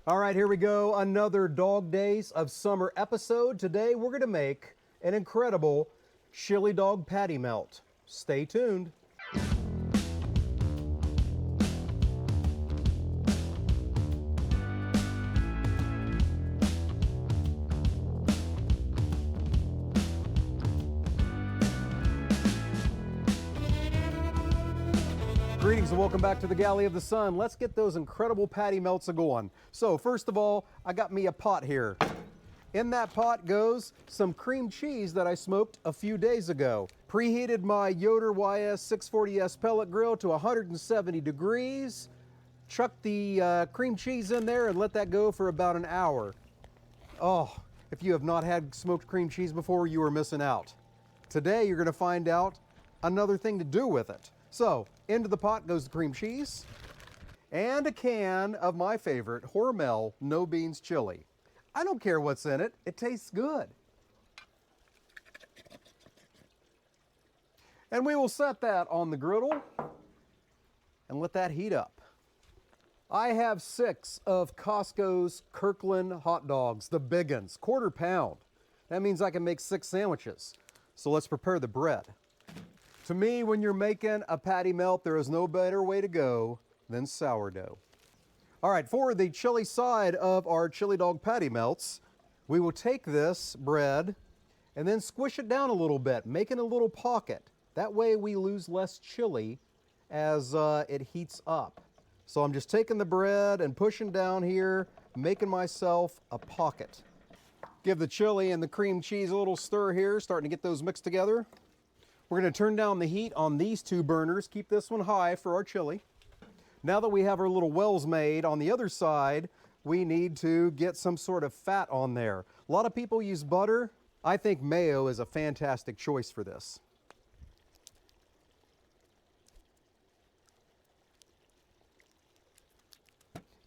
All right, here we go. Another Dog Days of Summer episode. Today we're going to make an incredible chili dog patty melt. Stay tuned. Greetings and welcome back to the Galley of the Sun. Let's get those incredible patty melts a-going. So first of all, I got me a pot here. In that pot goes some cream cheese that I smoked a few days ago. Preheated my Yoder YS 640S pellet grill to 170 degrees. Chucked the cream cheese in there and let that go for about an hour. Oh, if you have not had smoked cream cheese before, you are missing out. Today you're going to find out another thing to do with it. So, into the pot goes the cream cheese and a can of my favorite Hormel no beans chili. I don't care what's in it, it tastes good. And we will set that on the griddle and let that heat up. I have 6 of Costco's Kirkland hot dogs, the big ones, quarter pound. That means I can make 6 sandwiches. So let's prepare the bread. To me, when you're making a patty melt, there is no better way to go than sourdough. All right, for the chili side of our chili dog patty melts, we will take this bread and then squish it down a little bit, making a little pocket. That way we lose less chili as it heats up. So I'm just taking the bread and pushing down here, making myself a pocket. Give the chili and the cream cheese a little stir here, starting to get those mixed together. We're going to turn down the heat on these 2 burners, keep this one high for our chili. Now that we have our little wells made, on the other side, we need to get some sort of fat on there. A lot of people use butter. I think mayo is a fantastic choice for this.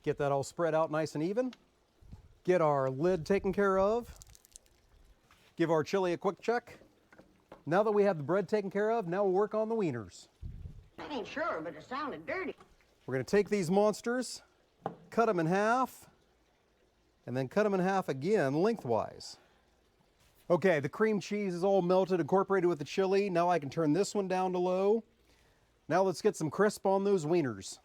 Get that all spread out nice and even. Get our lid taken care of. Give our chili a quick check. Now that we have the bread taken care of, now we'll work on the wieners. I ain't sure, but it sounded dirty. We're going to take these monsters, cut them in half, and then cut them in half again lengthwise. Okay, the cream cheese is all melted, incorporated with the chili. Now I can turn this one down to low. Now let's get some crisp on those wieners.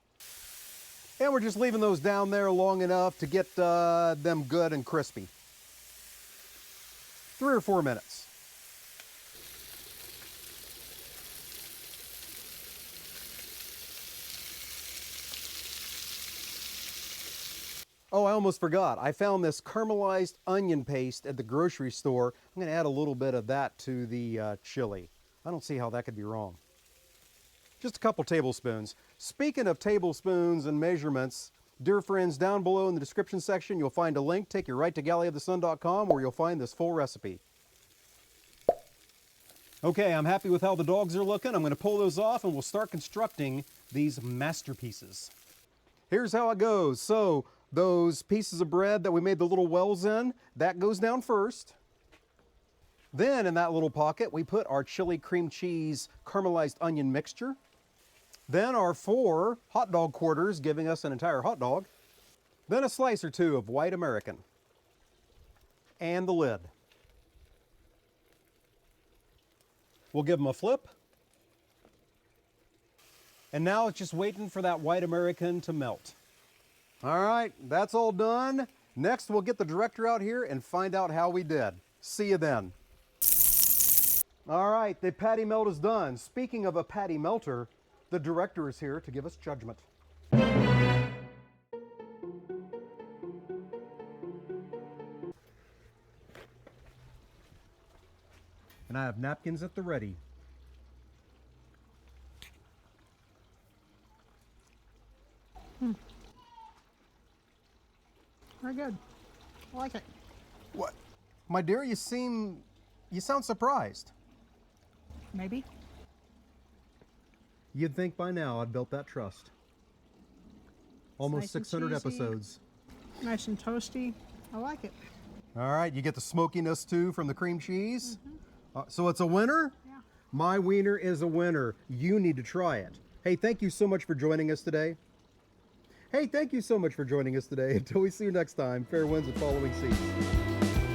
And we're just leaving those down there long enough to get them good and crispy. 3 or 4 minutes. Oh, I almost forgot. I found this caramelized onion paste at the grocery store. I'm going to add a little bit of that to the chili. I don't see how that could be wrong. Just a couple tablespoons. Speaking of tablespoons and measurements, dear friends, down below in the description section, you'll find a link. Take you right to galleyofthesun.com where you'll find this full recipe. Okay, I'm happy with how the dogs are looking. I'm going to pull those off and we'll start constructing these masterpieces. Here's how it goes. So, those pieces of bread that we made the little wells in, that goes down first. Then in that little pocket, we put our chili cream cheese caramelized onion mixture. Then our 4 hot dog quarters, giving us an entire hot dog. Then a slice or 2 of white American. And the lid. We'll give them a flip. And now it's just waiting for that white American to melt. All right, that's all done. Next, we'll get the director out here and find out how we did. See you then. All right, the patty melt is done. Speaking of a patty melter, the director is here to give us judgment. And I have napkins at the ready. Very good. I like it. What? My dear, you sound surprised. Maybe. You'd think by now I'd built that trust. Almost nice and 600 cheesy. episodes. Nice and toasty. I like it. All right, you get the smokiness too from the cream cheese. So it's a winner? Yeah. My wiener is a winner. You need to try it. Hey, thank you so much for joining us today. Hey, Hey, thank you so much for joining us today. Until we see you next time, fair winds and following seas.